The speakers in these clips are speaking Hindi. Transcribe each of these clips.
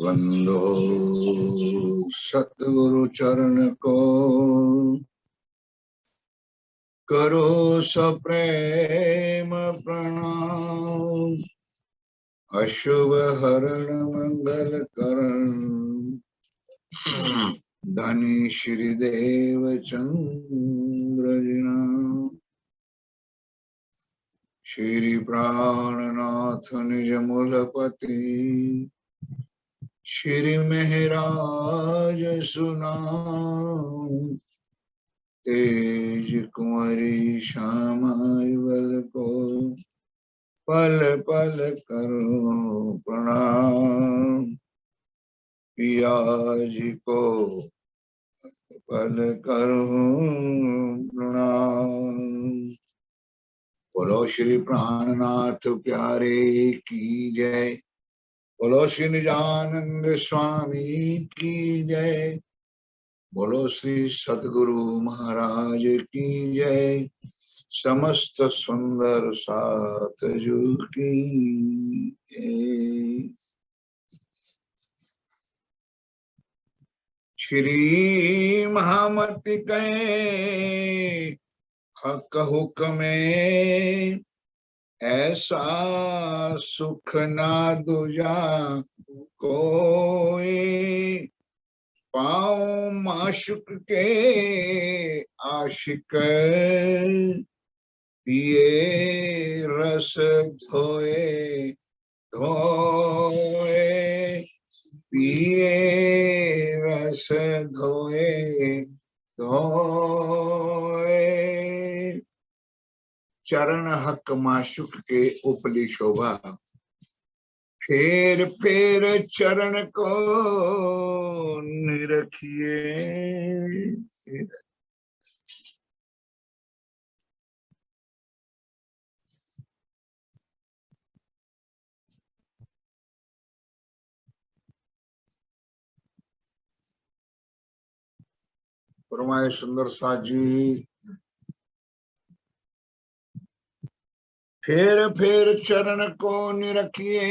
बंदो सतगुरु चरण को, करो सप्रेम प्रणाम। अशुभ हरण मंगल करण, धनी श्री देव चंद्र जिना। श्री प्राणनाथ निज मूलपति, श्री महराज सुनाम। तेज कुंवरी श्यामाय बल को, पल पल करो प्रणाम। पिया जी को पल करो प्रणाम। बोलो श्री प्राणनाथ प्यारे की जय। बोलो श्री निजानंद स्वामी की जय। बोलो श्री सतगुरु महाराज की जय। समस्त सुंदर साधु की जय। श्री महामति के हक हुक्मे, ऐसा सुख ना दूजा कोई। पाँव माशुक के आशिक, पिए रस धोए धोए। पिए रस धोए धोए। चरण हक माशुक के उपली शोभा, फेर फेर चरण को निरखिए। परमाय सुंदर साथ जी, फेर फेर चरण को निरखिए।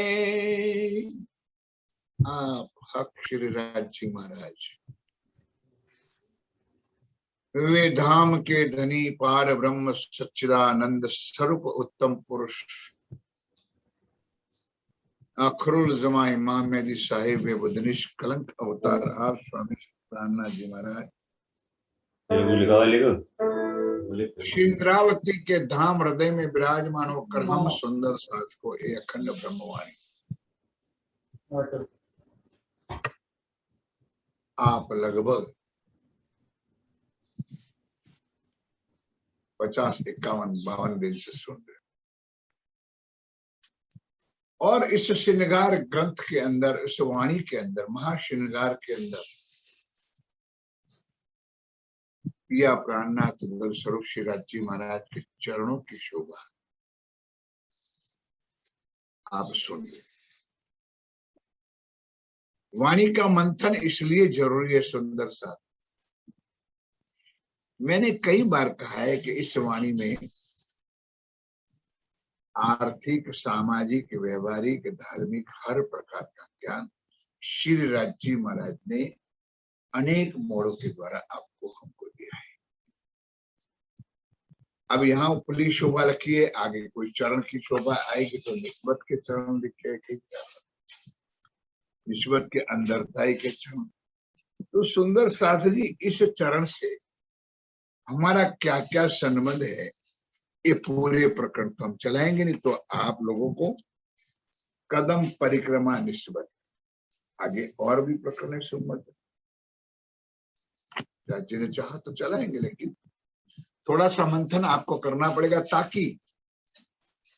आप हक श्री राज जी महाराज, वे धाम के धनी पार ब्रह्म सच्चिदानंद स्वरूप उत्तम पुरुष अखरुल जमा इमाम मेहदी साहिब बुदनिश कलंक अवतार आप स्वामी प्राणनाथ जी महाराज श्री इंद्रावती के धाम हृदय में विराजमान होकर हम सुंदर साथ को एक अखंड ब्रह्मवाणी आप लगभग 50, 51, 52 दिन से सुन रहे। और इस श्रृंगार ग्रंथ के अंदर, इस वाणी के अंदर, महाश्रृंगार के अंदर पिया प्राणनाथ स्वरूप श्री राज जी महाराज के चरणों की शोभा आप सुन रहे। वाणी का मंथन इसलिए जरूरी है सुंदर साथ। मैंने कई बार कहा है कि इस वाणी में आर्थिक, सामाजिक, व्यवहारिक, धार्मिक हर प्रकार का ज्ञान श्री राज जी महाराज ने अनेक मोड़ों के द्वारा आपको हमको दिया है। अब यहाँ उपली शोभा रखी है, आगे कोई चरण की शोभा आएगी तो निस्बत के चरण लिखे, निस्बत के अंदरताई के चरण। तो सुंदर साथ जी, इस चरण से हमारा क्या क्या संबंध है, ये पूरे प्रकरण तो हम चलाएंगे नहीं, तो आप लोगों को कदम परिक्रमा निस्बत आगे और भी प्रकरण संबंध राज्य ने चाहा तो चलाएंगे, लेकिन थोड़ा सा मंथन आपको करना पड़ेगा, ताकि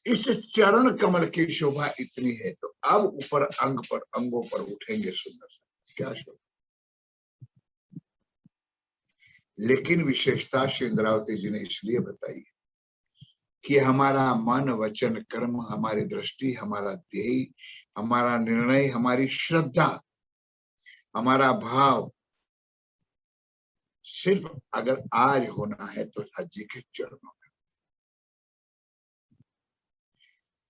इस चरण कमल की शोभा इतनी है तो अब ऊपर अंग पर, अंगों पर उठेंगे सुंदर क्या शोभा। लेकिन विशेषता श्री इंद्रावती जी ने इसलिए बताई कि हमारा मन, वचन, कर्म, हमारी दृष्टि, हमारा ध्येय, हमारा निर्णय, हमारी श्रद्धा, हमारा भाव सिर्फ अगर आज होना है तो राज जी के चरणों में।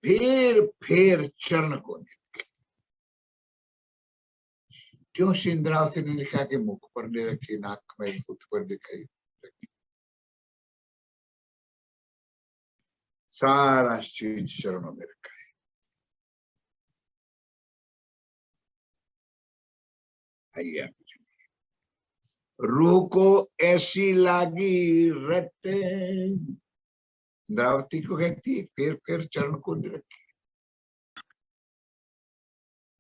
फेर फेर चरण को क्यों श्री इंद्रावती ने लिखा कि मुख पर ले रखी, नाक में, बुद्ध पर दिखाई रखी, सारा चीज चरणों में रखा है। आइए आप रूह को ऐसी लागी रट, इंद्रावती को कहती है फिर चरण को ले रखी।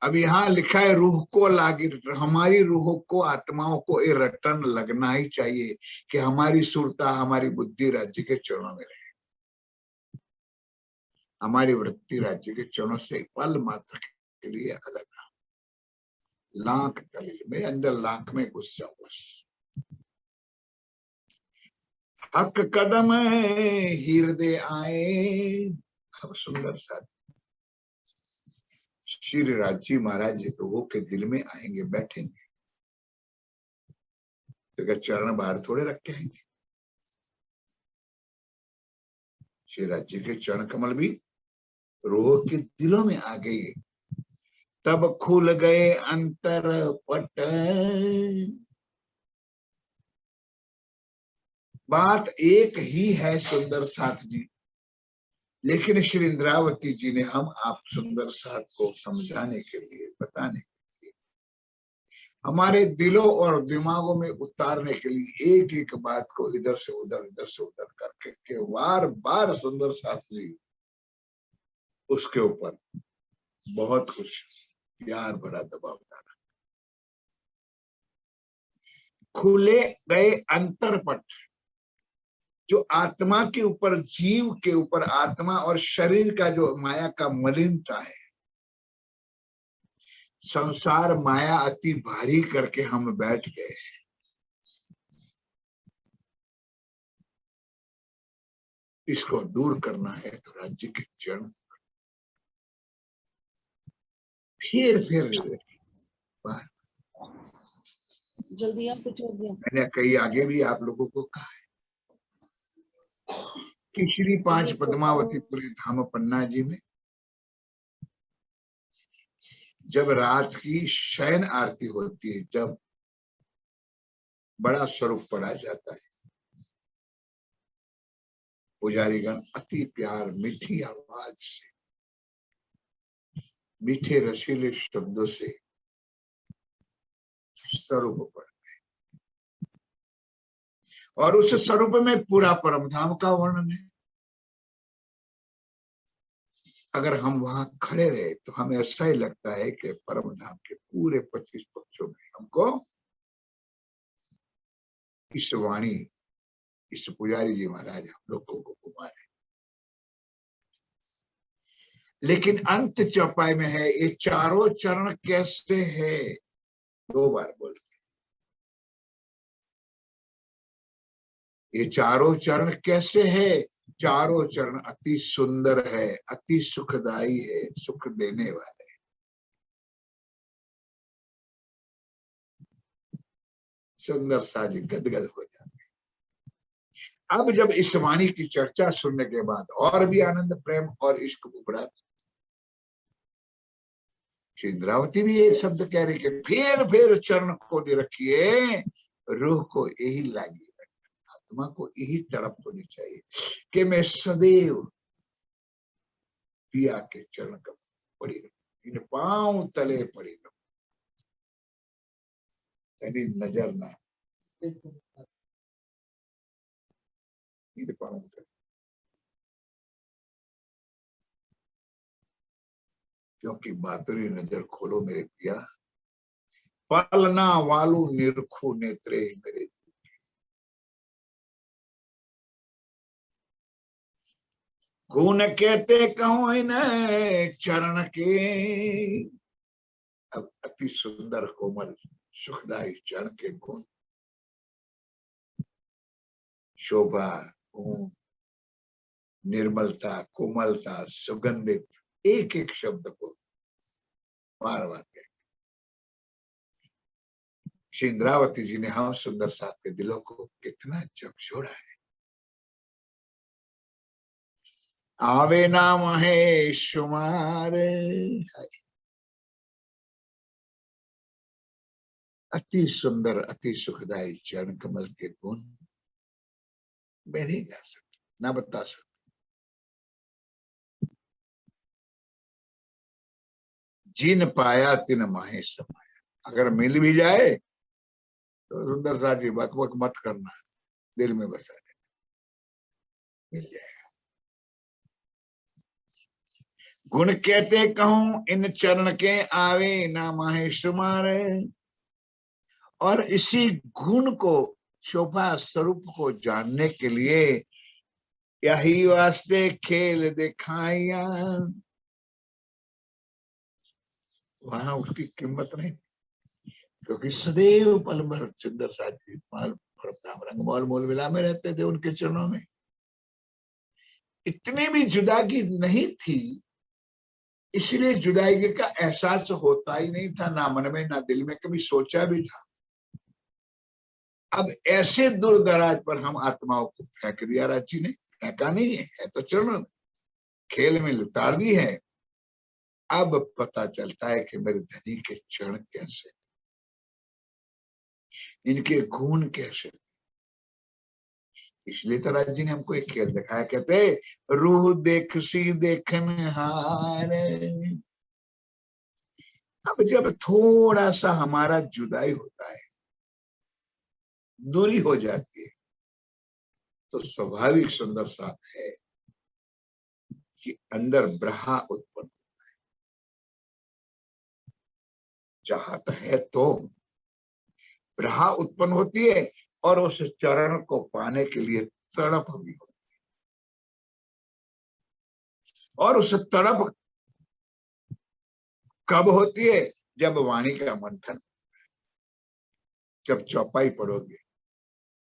अब यहाँ लिखा है रूह को लागी, हमारी रूह को, आत्माओं को ये रटन लगना ही चाहिए कि हमारी सुरता, हमारी बुद्धि राज्य के चरणों में रहे, हमारी वृत्ति राज्य के चरणों से पल मात्र के लिए अलग। लाख कली में अंदर लाख में घुस जाओ बस। हक कदम हृदय आए। अब सुंदर सा श्री राजी महाराज लोगों के दिल में आएंगे, बैठेंगे तो क्या चरण बाहर थोड़े रख के आएंगे। श्री राजी के चरण कमल भी रोह के दिलों में आ गई। तब खुल गए अंतर पट। बात एक ही है सुंदर साथ जी, लेकिन श्री इंद्रावती जी ने हम आप सुंदर साथ को समझाने के लिए, बताने के लिए, हमारे दिलों और दिमागों में उतारने के लिए एक एक बात को इधर से उधर करके के बार बार सुंदर साथ जी उसके ऊपर बहुत कुछ प्यार भरा दबाव डाला। खुले गए अंतरपट, जो आत्मा के ऊपर, जीव के ऊपर, आत्मा और शरीर का जो माया का मलिनता है, संसार माया अति भारी करके हम बैठ गए। इसको दूर करना है तो राज्य के चरण फिर जल्दी आप कुछ हो गया। मैंने कई आगे भी आप लोगों को कहा है कि श्री 5 पद्मावतीपुरी धाम पन्ना जी में जब रात की शयन आरती होती है, जब बड़ा स्वरूप पढ़ा जाता है, पुजारीगण अति प्यार, मीठी आवाज से, मीठे रसीले शब्दों से स्वरूप पढ़ते हैं, और उस स्वरूप में पूरा परमधाम का वर्णन है। अगर हम वहां खड़े रहे तो हमें ऐसा ही लगता है कि परमधाम के पूरे 25 पक्षों में हमको इस वाणी, इस पुजारी जी महाराज हम लोगों को घुमा रहे। लेकिन अंत चौपाई में है, ये चारों चरण कैसे है, 2 बार बोलते, ये चारों चरण कैसे है। चारों चरण अति सुंदर है, अति सुखदाई है, सुख देने वाले। सुंदर साजी गदगद हो जाते। अब जब इस वाणी की चर्चा सुनने के बाद और भी आनंद, प्रेम और इश्क उभरा। श्री इंद्रावती भी ये शब्द कह रही कि फिर चरण को रखिए, रूह को यही लागी, आत्मा को यही तड़प होनी चाहिए कि मैं सदैव पिया के चरण कमल पड़ी रहूं, इन पांव तले पड़ी रहूं, यानी नजर ना इन पांव तले। क्योंकि बातुरी नजर खोलो मेरे पिया, पालना वालू निरखो नेत्रे मेरे। गुण कहते कहूं इन चरण के, अब अति सुंदर कोमल सुखदाई चरण के गुण, शोभा, गुण, निर्मलता, कोमलता, सुगंधित, एक एक शब्द को बार बार कह। श्री इंद्रावती जी ने हम सुंदर साथ के दिलों को कितना झकझोरा है। आवे नाम है शुमार, अति सुंदर अति सुखदायी चरण कमल के गुण मैं नहीं गा सकता, ना बता सकता। जिन पाया तिन माहे समाया, अगर मिल भी जाए तो सुंदर साथ जी बक बक मत करना, दिल में बसा देना, मिल जाएगा। गुण कहते कहूं इन चरण के आवे ना माहे सुमारे, और इसी गुण को शोभा स्वरूप को जानने के लिए यही वास्ते खेल दिखाया। वहां उसकी कीमत नहीं, क्योंकि सदैव पल भर सुंदर साथी रंग मोल मोल विला में रहते थे उनके चरणों में। इतनी भी जुदाई नहीं थी, इसलिए जुदाई का एहसास होता ही नहीं था, ना मन में ना दिल में कभी सोचा भी था। अब ऐसे दूर दराज पर हम आत्माओं को फेंक दिया, राज जी ने फेंका नहीं है तो चरणों में खेल में उतार दी है। अब पता चलता है कि मेरे धनी के चरण कैसे, इनके गुण कैसे। इसलिए तो राज जी ने हमको एक खेल दिखाया, कहते रूह देख सी देखन हार। अब जब थोड़ा सा हमारा जुदाई होता है, दूरी हो जाती है, तो स्वाभाविक सुंदर साथ है कि अंदर ब्रहा उत्पन्न होता है। चाहत है तो ब्रहा उत्पन्न होती है, और उस चरण को पाने के लिए तड़प भी होती है। और उस तड़प कब होती है? जब वाणी का मंथन, जब चौपाई पढ़ोगे,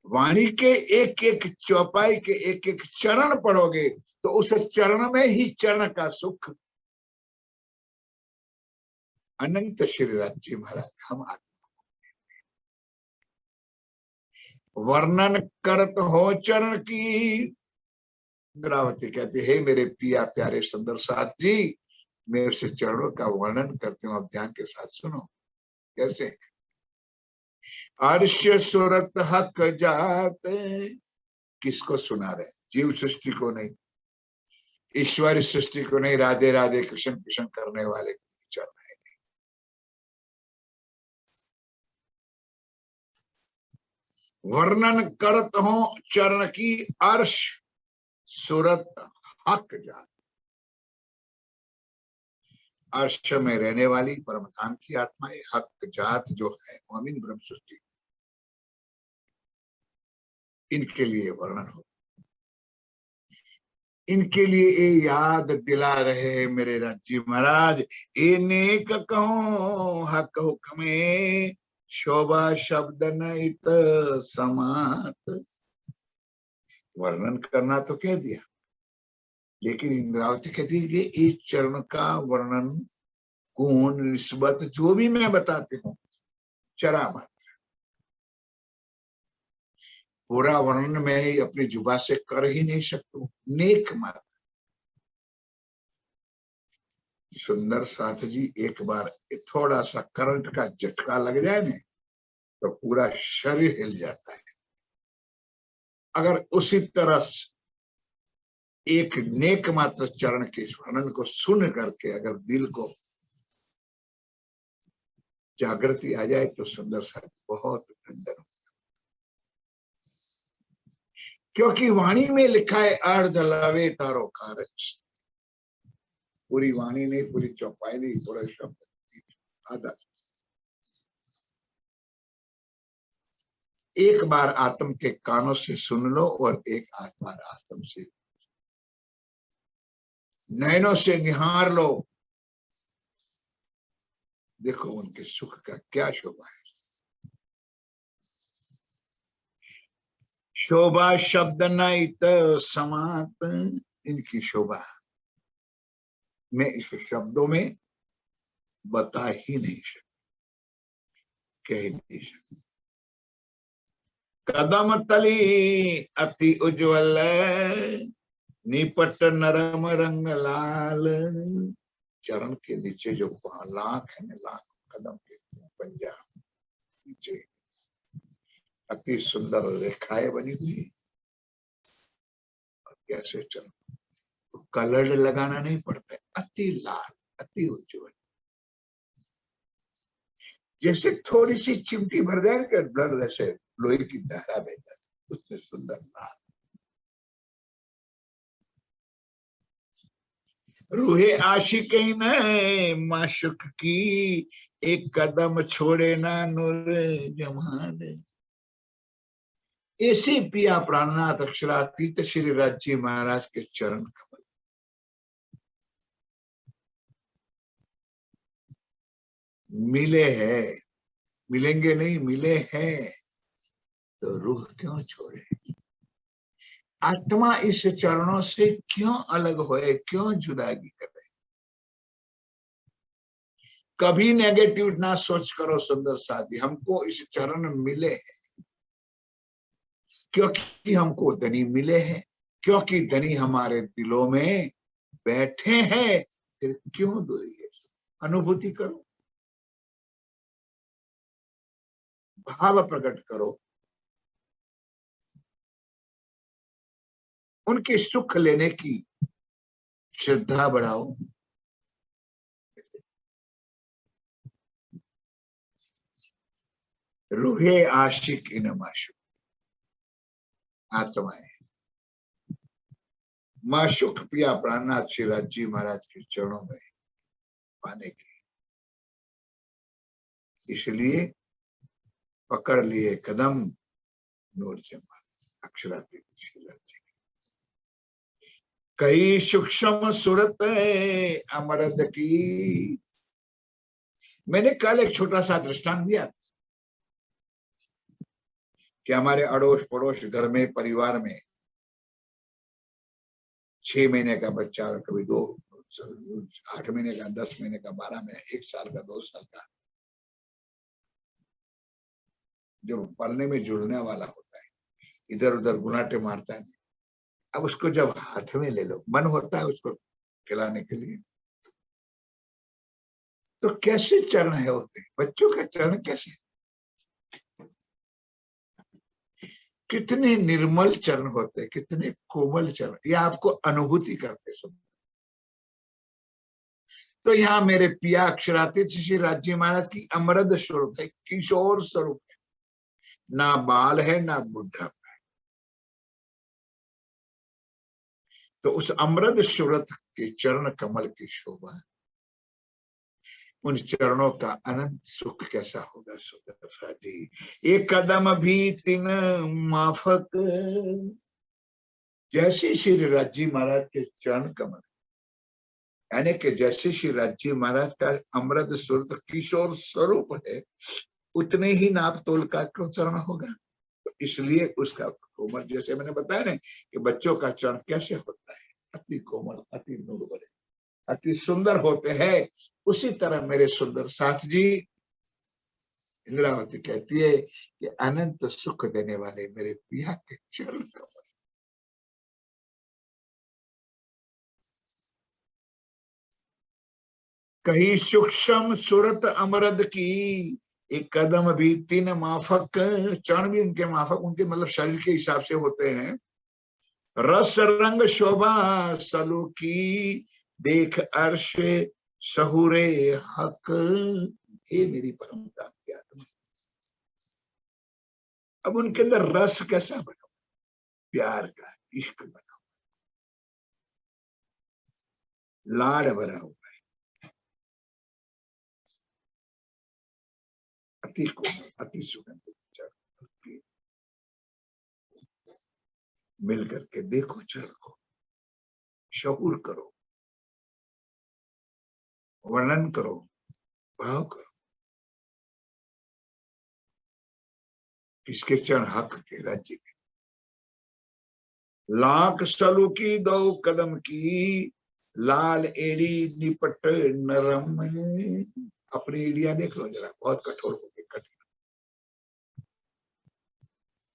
वाणी के एक एक चौपाई के एक एक चरण पढ़ोगे, तो उस चरण में ही चरण का सुख। अनंत श्री राज जी महाराज हम वर्णन करत हो चरण की। इंद्रावती कहती है, मेरे पिया प्यारे सुंदर साथ जी, मैं उस चरणों का वर्णन करती हूँ, आप ध्यान के साथ सुनो। कैसे? अर्श सुरत हक जात, किसको सुना रहे? जीव सृष्टि को नहीं, ईश्वरी सृष्टि को नहीं, राधे राधे कृष्ण कृष्ण करने वाले चरण है। वर्णन करत हो चरण की, अर्श सुरत हक जात, अर्श में रहने वाली परम धाम की आत्माएं, हक जात जो है मोमिन ब्रह्म सृष्टि, इनके लिए वर्णन हो। इनके लिए ये याद दिला रहे मेरे राज्य महाराज, ए नेक कहो हक हुक्मे, शोभा शब्द न इत समात। वर्णन करना तो कह दिया, लेकिन इंद्रावती कहती है कि इस चरण का वर्णन गुण निस्बत जो भी मैं बताती हूँ, चरा मात्र, पूरा वर्णन मैं ही अपनी जुबा से कर ही नहीं सकता हूँ, नेक मात्र। सुंदर साथ जी, एक बार थोड़ा सा करंट का झटका लग जाए ना, तो पूरा शरीर हिल जाता है। अगर उसी तरह एक नेक मात्र चरण के वर्णन को सुन करके अगर दिल को जागृति आ जाए, तो सुंदर साथ बहुत अंदर, क्योंकि वाणी में लिखा है अर्ध लवे तारो कारज। पूरी वाणी नहीं, पूरी चौपाई नहीं, पूरा शब्द आधा। एक बार आत्म के कानों से सुन लो, और एक बार आत्म से नैनों से निहार लो, देखो उनके सुख का क्या शोभा है। शोभा शब्द न इत समात, इनकी शोभा मैं इस शब्दों में बता ही नहीं सकता, कह नहीं सकता। कदम तली अति उज्ज्वल, निपट नरम रंग लाल। चरण के नीचे जो लाख है ना, लाख कदम के पंजा, नीचे अति सुंदर रेखाएं बनी हुई है। और कैसे चलो, कलर लगाना नहीं पड़ता है, अति लाल, अति उज्जवल, जैसे थोड़ी सी चिमटी भर जाए कि ब्लड जैसे लोहे की धारा बह जाती, उससे सुंदर लाल। रूहे आशिकीन माशुक की, एक कदम छोड़े ना नूर जमाल। ऐसे पिया प्राणनाथ अक्षरातीत श्री राज्य महाराज के चरण कमल। मिले हैं, मिलेंगे नहीं, मिले हैं तो रूह क्यों छोड़े। आत्मा इस चरणों से क्यों अलग होए, क्यों जुदागी करे। कभी नेगेटिव ना सोच करो सुंदर साथी, हमको इस चरण मिले हैं क्योंकि हमको धनी मिले हैं, क्योंकि धनी हमारे दिलों में बैठे हैं। फिर क्यों दूरी है, अनुभूति करो, भाव प्रकट करो, उनके सुख लेने की श्रद्धा बढ़ाओ। रूहे आशिक इन माशुक, आत्माएं माशुक पिया प्राणनाथ श्री राज्य महाराज के चरणों में पाने की, इसलिए पकड़ लिए कदम नूर जमाल अक्षरातीत श्री राज्य। कई सूक्ष्म सूरत अमरद की। मैंने कल एक छोटा सा दृष्टांत दिया कि हमारे अड़ोस पड़ोस घर में, परिवार में 6 महीने का बच्चा, कभी 2, 8 महीने का, 10 महीने का, 12 महीने, 1 साल का, 2 साल का, जो पलने में जुड़ने वाला होता है, इधर उधर गुनाटे मारता है। अब उसको जब हाथ में ले लो, मन होता है उसको खिलाने के लिए, तो कैसे चरण है होते, बच्चों का चरण कैसे, कितने निर्मल चरण होते, कितने कोमल चरण, ये आपको अनुभूति करते सुन। तो यहाँ मेरे पिया अक्षरातीत श्री राज्य महाराज की अमृत स्वरूप है, किशोर स्वरूप है, ना बाल है ना बुढ़ा। तो उस अमृत सूरत के चरण कमल की शोभा, उन चरणों का अनंत सुख कैसा होगा सुंदर जी। एक कदम भी तीन माफक, जैसे श्री राज्य महाराज के चरण कमल, यानी कि जैसे श्री राज्य महाराज का अमृत सूरत किशोर स्वरूप है, उतने ही नाप तोल का चरण होगा। तो इसलिए उसका कोमल, जैसे मैंने बताया ना कि बच्चों का चरण कैसे होता है, अति कोमल, अति नूर, अति सुंदर होते हैं। उसी तरह मेरे सुंदर साथ जी, इंद्रावती कहती है कि अनंत सुख देने वाले मेरे पिया के चरण कमल। कहीं सूक्ष्म सूरत अमरद की, एक कदम भी तीन माफक, चरण भी उनके माफक, उनके मतलब शरीर के हिसाब से होते हैं। रस रंग शोभा सलू की, देख अर्श सहुरे हक। ये मेरी परम धाम की आत्मा, अब उनके अंदर रस कैसा बना, प्यार का, इश्क बना, लाड़ भरा हुआ है, अति कोमल, अति सुगंधित चरण। मिल करके देखो चरण को, शऊर करो, वर्णन करो, भाव करो। किसके चरण, हक के, राज्य के। लाख सलू की दो कदम की, लाल एड़ी निपट नरम। अपनी एड़िया देख लो जरा, बहुत कठोर हो गई, कठिन।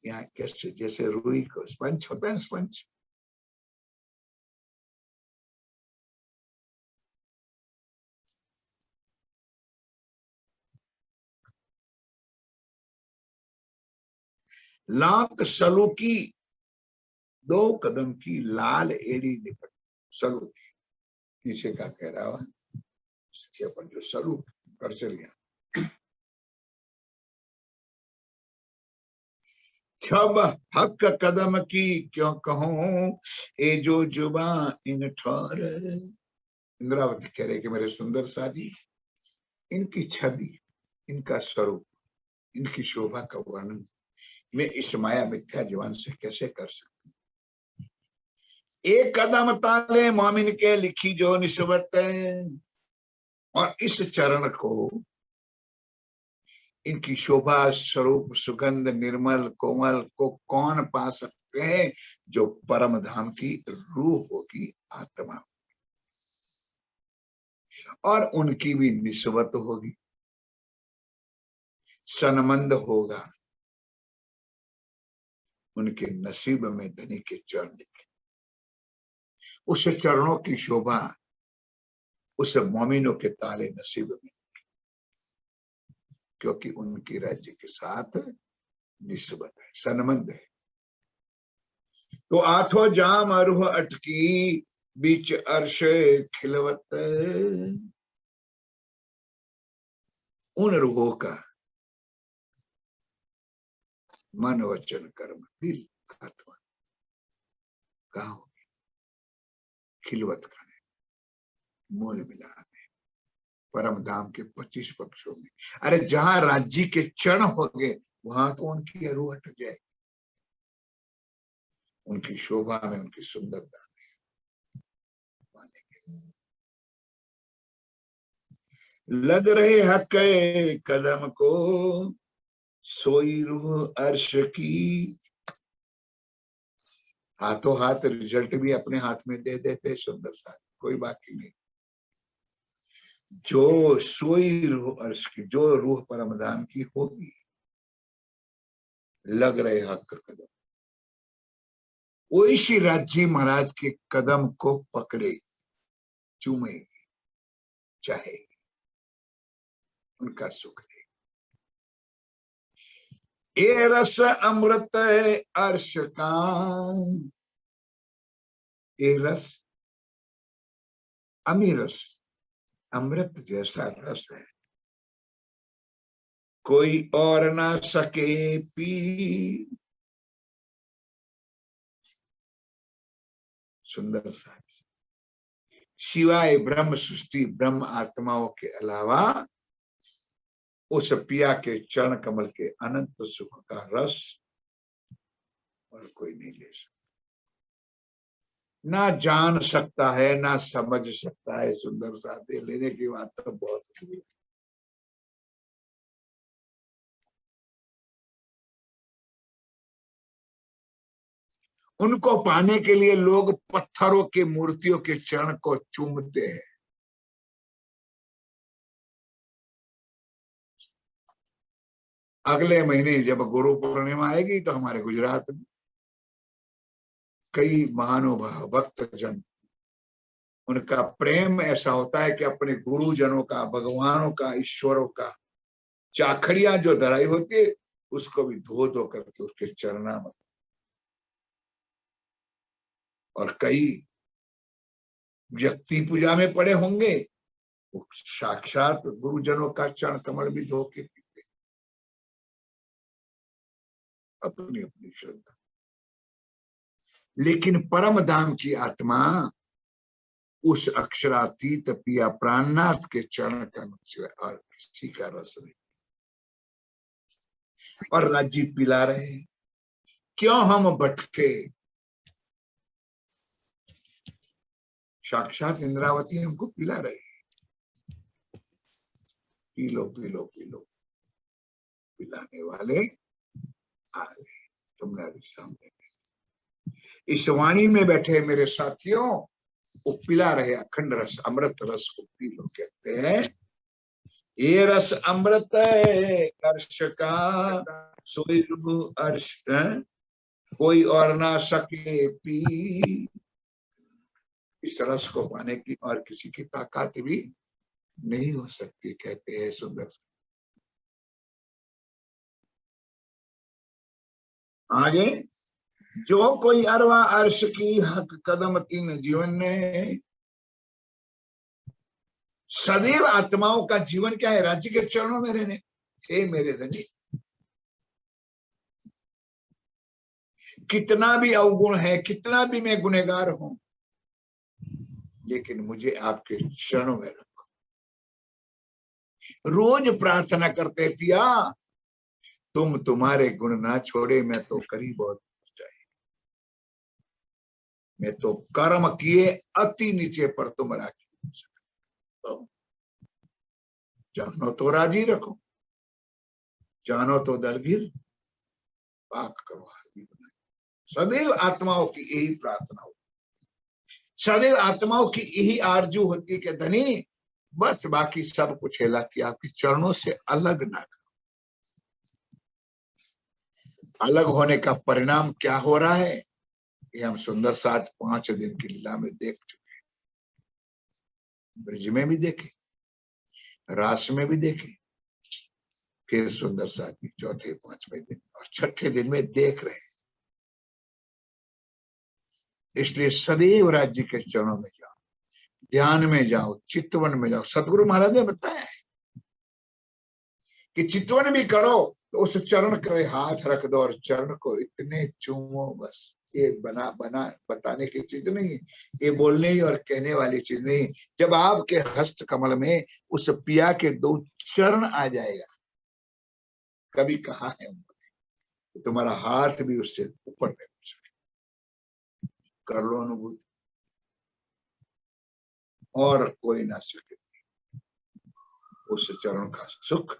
यहाँ कैसे, जैसे रुई को स्पंज होता है, स्पंज, लाख सलू की 2 कदम की लाल एड़ी निपट। सलू की नीचे का कह रहा है अपन जो सलू कर चलिए। छब हक कदम की क्यों कहूं ए जो जुबा इन ठोर। इंद्रावती कह रहे कि मेरे सुंदर साजी, इनकी छवि, इनका स्वरूप, इनकी शोभा का वर्णन मैं इस माया मिथ्या जीवन से कैसे कर सकती। एक कदम ताले मोमिन के लिखी जो निस्बत, और इस चरण को, इनकी शोभा स्वरूप सुगंध निर्मल कोमल को कौन पा सकते हैं, जो परम धाम की रूह होगी, आत्मा, और उनकी भी निस्बत होगी, सनमंद होगा, उनके नसीब में धनी के चरण लिखे। उस चरणों की शोभा उस मोमिनों के ताले नसीब में, क्योंकि उनकी राज्य के साथ निस्बत है, सनमंद है। तो आठों जाम अरूह अटकी बीच अर्श खिलवत, उन रूहों का मन वचन कर्म दिल आत्मा कहा होगी, खिलवत खाने, मूल मिलाने, परम धाम के 25 पक्षों में। अरे जहां राज्य के चरण होंगे वहां तो उनकी रूह हट जाएगी, उनकी शोभा में, उनकी सुंदरता में। लग रहे हक कदम को सोई रूह अर्श की। हाथों हाथ रिजल्ट भी अपने हाथ में दे देते सुंदर सा, कोई बाकी नहीं। जो सोई रूह अर्श की, जो रूह परमधाम की होगी, लग रहे हक कदम, वही श्री राज्य महाराज के कदम को पकड़ेगी, चूमेगी, चाहेगी, उनका सुख ले। ये रस अमृत अर्श का, ये रस अमीरस, अमृत जैसा रस है, कोई और ना सके पी। सुंदर सा, सिवाय ब्रह्म सृष्टि ब्रह्म आत्माओं के अलावा उस पिया के चरण कमल के अनंत सुख का रस और कोई नहीं ले सकता, ना जान सकता है, ना समझ सकता है। सुंदर सा दे लेने की बात तो बहुत हुई। उनको पाने के लिए लोग पत्थरों के मूर्तियों के चरण को चूमते हैं। अगले महीने जब गुरु पूर्णिमा आएगी तो हमारे गुजरात में कई महानुभाव भक्त जन, उनका प्रेम ऐसा होता है कि अपने गुरुजनों का, भगवानों का, ईश्वरों का चाखड़ियां जो धराई होती है उसको भी धो धो करके उसके चरणा में, और कई व्यक्ति पूजा में पड़े होंगे, वो साक्षात गुरुजनों का चरण कमल भी धो के पीते, अपनी अपनी श्रद्धा। लेकिन परम धाम की आत्मा उस अक्षरातीत पिया प्राणनाथ के चरण का सिवाय और किसी का रस नहीं। और राज्य पिला रहे, क्यों हम भटके। साक्षात इंद्रावती हमको पिला रहे, P low P low P low, पिलाने वाले आ गए तुम्हारे सामने। इस वाणी में बैठे मेरे साथियों, वो पिला रहे अखंड रस, अमृत रस को पी लो। कहते हैं ये रस अमृत अर्श का, सोई रूह अर्श, कोई और ना सके पी। इस रस को पाने की और किसी की ताकत भी नहीं हो सकती, कहते हैं सुंदर। आगे, जो कोई अरवा अर्श की हक कदम तीन जीवन ने, सदैव आत्माओं का जीवन क्या है? राज्य के चरणों में रहने। हे मेरे रंजी, कितना भी अवगुण है, कितना भी मैं गुनहगार हूं, लेकिन मुझे आपके चरणों में रखो। रोज प्रार्थना करते, पिया तुम तुम्हारे गुण ना छोड़े, मैं तो करीब और जाए, मैं तो कर्म किए अति नीचे पर तुम राखी, तो जानो तो राजी रखो, जानो तो दलगीर पाक करो हाथी बनाए। सदैव आत्माओं की यही प्रार्थना हो, सदैव आत्माओं की यही आरजू होती है कि धनी बस बाकी सब कुछ हेला कि आपके चरणों से अलग ना करो। अलग होने का परिणाम क्या हो रहा है, ये हम सुंदर साथ 5 दिन की लीला में देख चुके हैं। ब्रज में भी देखे, रास में भी देखे, फिर सुंदर साथ की चौथे 5वें दिन और 6ठे दिन में देख रहे हैं। इसलिए सदैव राज्य के चरणों में जाओ, ध्यान में जाओ, चितवन में जाओ। सतगुरु महाराज ने बताया है कि चितवन भी करो तो उस चरण के हाथ रख दो और चरण को इतने चूमो, बस। ये बना बना बताने की चीज नहीं, ये बोलने ही और कहने वाली चीज नहीं। जब आपके हस्त कमल में उस पिया के 2 चरण आ जाएगा, कभी कहा है उन्होंने, तो तुम्हारा हाथ भी उससे ऊपर नहीं हो सके। कर लो अनुभूति, और कोई ना सके उस चरण का सुख,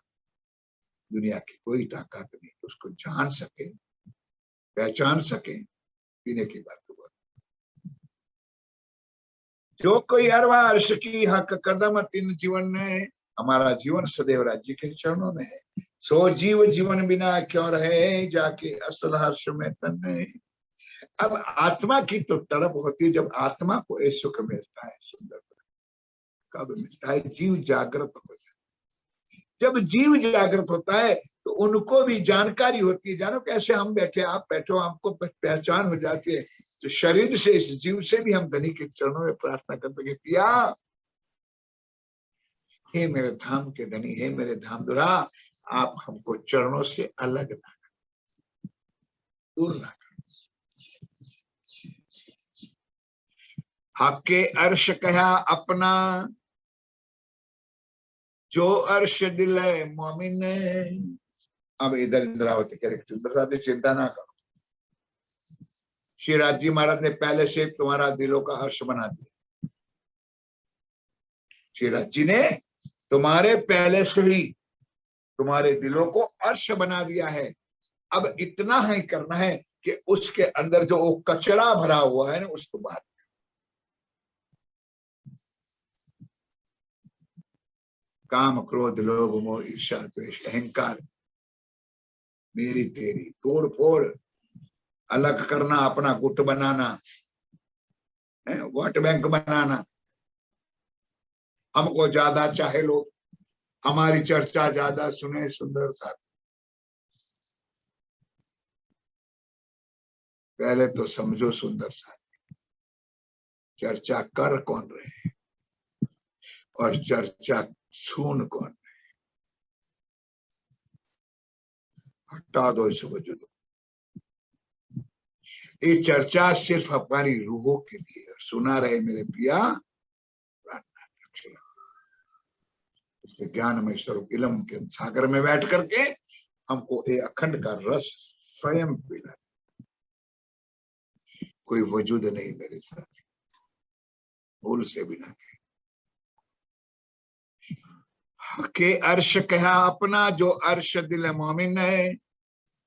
दुनिया की कोई ताकत नहीं उसको जान सके, पहचान सके। पीने की बात तो बात। जो कोई अरवा अर्श की हक कदम तीन जीवन ने, हमारा जीवन सदैव राज्य के चरणों में है। सो जीव जीवन बिना क्यों रहे, जाके असल हर्ष में तन्ने। अब आत्मा की तो तड़प होती है जब आत्मा को ये सुख मिलता है। सुंदर कब मिलता है? जीव जागृत हो जाता है। जब जीव जागृत होता है तो उनको भी जानकारी होती है। जानो कैसे हम बैठे, आप बैठो, आपको पहचान हो जाती है। तो शरीर से, इस जीव से भी हम धनी के चरणों में प्रार्थना करते हैं, पिया हे मेरे धाम के धनी, हे मेरे धाम दुरा, आप हमको चरणों से अलग ना करो, दूर ना करो। हक के अर्श कहा अपना, जो अर्श दिल मोमिन। अब इधर इंद्रावती कैरेक्टर, चिंता ना करो, श्री राज जी महाराज ने पहले से तुम्हारा दिलों का हर्ष बना दिया। श्री राज जी ने तुम्हारे पहले से ही तुम्हारे दिलों को हर्ष बना दिया है। अब इतना ही करना है कि उसके अंदर जो वो कचरा भरा हुआ है ना, उसको बाहर। काम क्रोध लोभ मोह ईर्ष्या द्वेष अहंकार, मेरी तेरी, तोड़ फोड़, अलग करना, अपना गुट बनाना, वोट बैंक बनाना, हमको ज्यादा चाहे लोग, हमारी चर्चा ज्यादा सुने। सुंदर साथी, पहले तो समझो सुंदर साथी, चर्चा कर कौन रहे और चर्चा सुन कौन रहे। हटा दो इस वजूद। ये चर्चा सिर्फ हमारी रूहों के लिए। सुना रहे मेरे पिया, ज्ञान में स्वरूप इलम के सागर में बैठ करके हमको ये अखंड का रस स्वयं पीना। कोई वजूद नहीं मेरे साथ, भूल से भी ना के अर्श कहा अपना, जो अर्श दिल मोमिन है,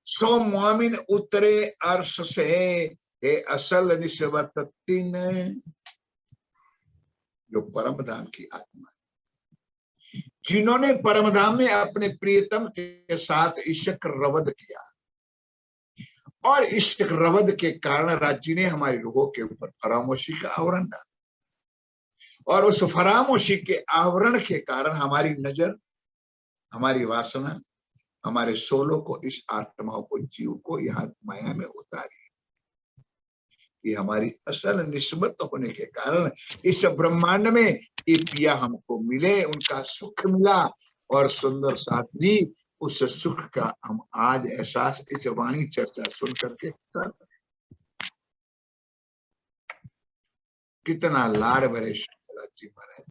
सो मोमिन उतरे अर्श से, हे असल निस्बत तीन। जो परम धाम की आत्मा, जिन्होंने परम धाम में अपने प्रियतम के साथ इश्क रवद किया, और इश्क रवद के कारण राज्य ने हमारी रूहों के ऊपर फरामोशी का आवरण डाला, और उस फरामोशी के आवरण के कारण हमारी नजर, हमारी वासना, हमारे सोलों को, इस आत्माओं को, जीव को यहाँ माया में उतारी। ये हमारी असल निस्बत होने के कारण इस ब्रह्मांड में ये पिया हमको मिले, उनका सुख मिला। और सुंदर साथी, उस सुख का हम आज एहसास इस वाणी चर्चा सुन करके कर। कितना लाड़ भरे जी महाराज।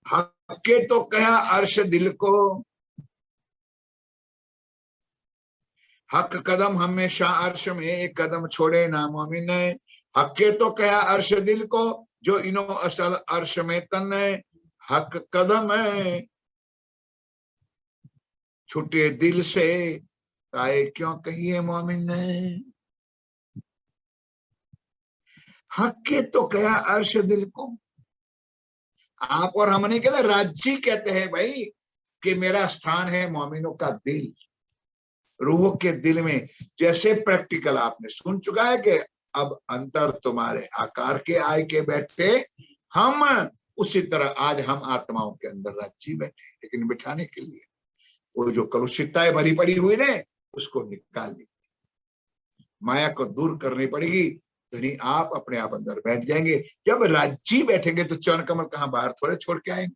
हक के तो कहा अर्श दिल को, हक कदम हमेशा अर्श में, एक कदम छोड़े ना मोमिन। हक के तो कहा अर्श दिल को, जो इनो असल अर्श में तन। हक कदम छूटे दिल से, आए क्यों कहिए मोमिन। हक के तो कहा अर्श दिल को, आप और हम नहीं कहते, राज्य कहते हैं भाई कि मेरा स्थान है मोमिनों का दिल, रूह के दिल में। जैसे प्रैक्टिकल आपने सुन चुका है कि अब अंतर तुम्हारे आकार के आए के बैठे हम, उसी तरह आज हम आत्माओं के अंदर राज्य बैठे, लेकिन बिठाने के लिए वो जो कलुषितताएं भरी पड़ी हुई ने, उसको निकालनी, माया को दूर करनी पड़ेगी। धनी आप अपने आप अंदर बैठ जाएंगे। जब राज्य बैठेंगे तो चरण कमल कहां बाहर थोड़े छोड़ के आएंगे।